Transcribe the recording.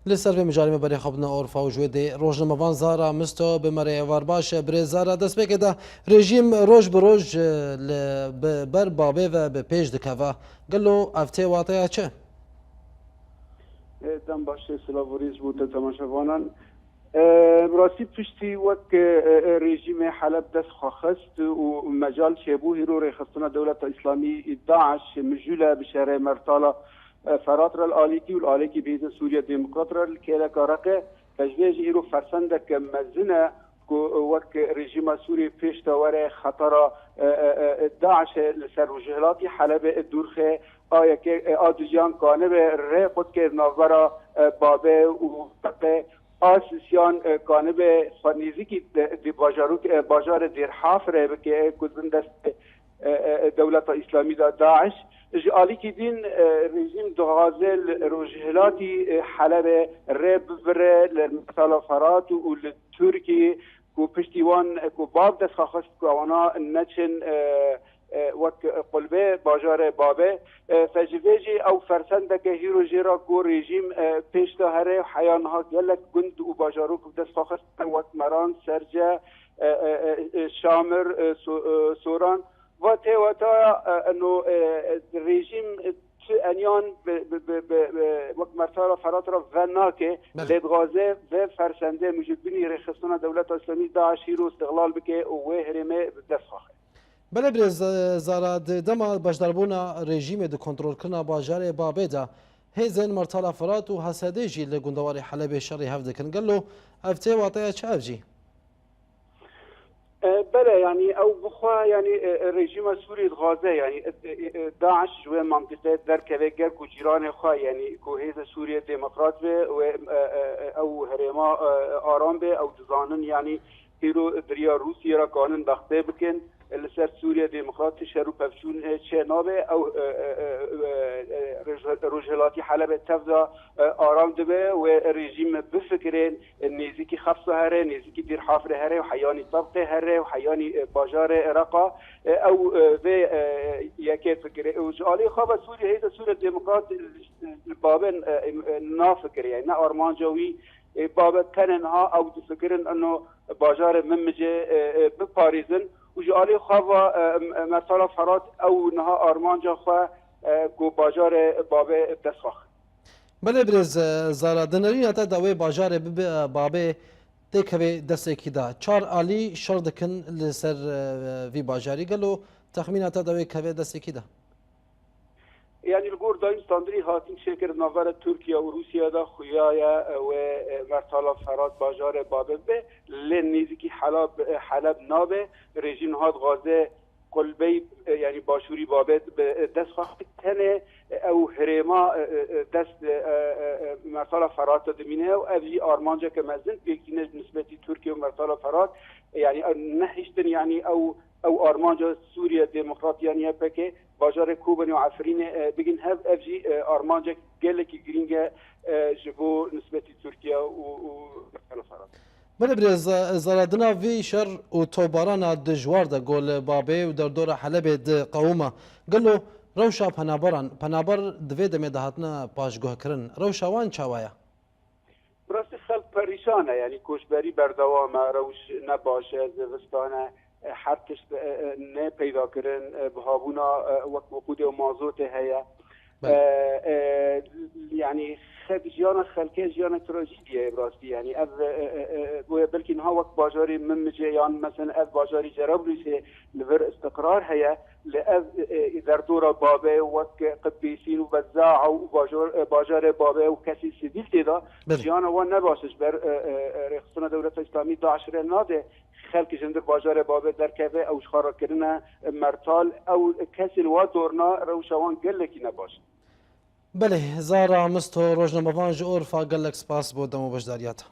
لسر به مجارم بری خبنا عرفا و جوید روزنامه‌وان زارا مستو به مری وارباش برزارا دست بکده رژیم روز به روز بر بابه و به پیش دکوا گلو افته واقعا چه؟ دم باشه سلاوریز بود تماشاوانان راستی پشتی وک رژیم حلب دست خواست و مجال شبوه رو رخصتنا دولت اسلامی داعش مجوله بشهر مرتالا فراتر الآلیکی و الآلیکی بیز سوریا دموکرات را که کارقه تجویج ایرو فرسندک مزنه وک رژیم سوری پیش تاور خطر داعش لسر وجهلاتی حلب دورخه آیا که آدوجان کانه به ره خود که نوورا بابه و آسیسیان کانه به فنیزی که دی باجار دیر حافره که کدن دست دولت اسلامی داعش جالی که دین رژیم دغازل روجهلاتی حلب ره ببره لمثال فرات و لترکی کو پشتیوان کو باب دست خواست کو آنا نچن وک قلبه باجار بابه فجویجی او فرسندک هیرو جیرا کو رژیم پیشتا هره حیانها گلک گند و باجارو کو دست خواست وک مران سرجه شامر سوران و تا انه رژیم انیان وقت مرتبه فرات را وناکه لدغازه و فرسنده موجود بینی رخصتنا دولت اسلامی داعشی رو استقلال بکه و هرمه دست خواهد. بله برز زارد دما بجدربونا رژیم دو کنترل کنا باجار بابه دا هزن مرتبه فرات و حسده جی لگندوار حلب شری هفته کن گلو افته واقعا چه افجی؟ بله يعني او بخوا يعني رژیم سوری غازه يعني داعش جوا منطقه درکوه گر کو جیران خوا يعني کو هیز سوریه دموکرات به و او هرما آرام به او دزانن يعني هیرو دریا روسیه را قانون بخته بکن لسر سوریه دموکرات شروع پفشون چه نابه او رجلاتی حلب تفضا آرام دبه و رژیم بفکرین نزیکی خفص هره نزیکی دیر حافر هره و حیانی طبقه هره و حیانی باجار رقا او و یکی فکره و جالی خواب سوریه هیدا سوریه دموکرات بابن نافکر يعني نا آرمان جوی بابت کننها او تفکرن انه باجار ممجه بپاریزن و جالی خواب مثلا فرات او نها آرمان جا خواه گو باجار بابه دست خواه بله برز زارا دنرین اتا داوی باجار بابه تکوی دست کی دا چار آلی شردکن لسر وی باجاری گلو تخمین اتا داوی کوی دست کی دا يعني الجور دايم ستاندري هاتين شكر نظر تركيا وروسيا دا خويايا ومرتالا فرات باجار بابه به لنيزكي حلب نابه رژیم هات غازه قلبي يعني باشوري بابه دست خواهد تنه او هرما دست مرتالا فرات دمينه و اوي آرمانجا كمزن بيكتينه نسبتي تركيا ومرتالا فرات يعني نحشتن يعني او آرمانجا سوريا دموکرات يعني بكي باجار کوبن و عفرین بگین هف افجی آرمانجا گلکی گرینگه جبو نسبتی ترکیه و فرات. بله برز زارادنا وی شر و توباران دجوار دا گل بابه و در دور حلب د قوما گلو روشا پنابر دوی دمه دهاتنا پاشگاه کرن روشا وان چاوایا براستی خلق پریشانه یعنی کوشبری بردوامه روش نباشه زوستانه هر کس نه پیدا کردن بهابونا وقود و مازوت هیا يعني جيانا خلقه جيانا تراجيدية براسي يعني اذ بلكي نها وقت باجاري ممجيان مثلا اذ باجاري جرابلسي لفر استقرار هيا لأذ در دورا بابه وقت قبيسين وبزاع وباجار بابه وكسي سبيل تيدا جيانا وان نباشش بر رخصنا دولة اسلامي داعش رناده خلق جندر باجار بابه در کفه او شخارا کردن مرتال او کسی الوا دورنا روشوان گلکی نباشه بله زارا مستو روزنامه‌وان جور فاگلک سپاس بود دمو بجداریات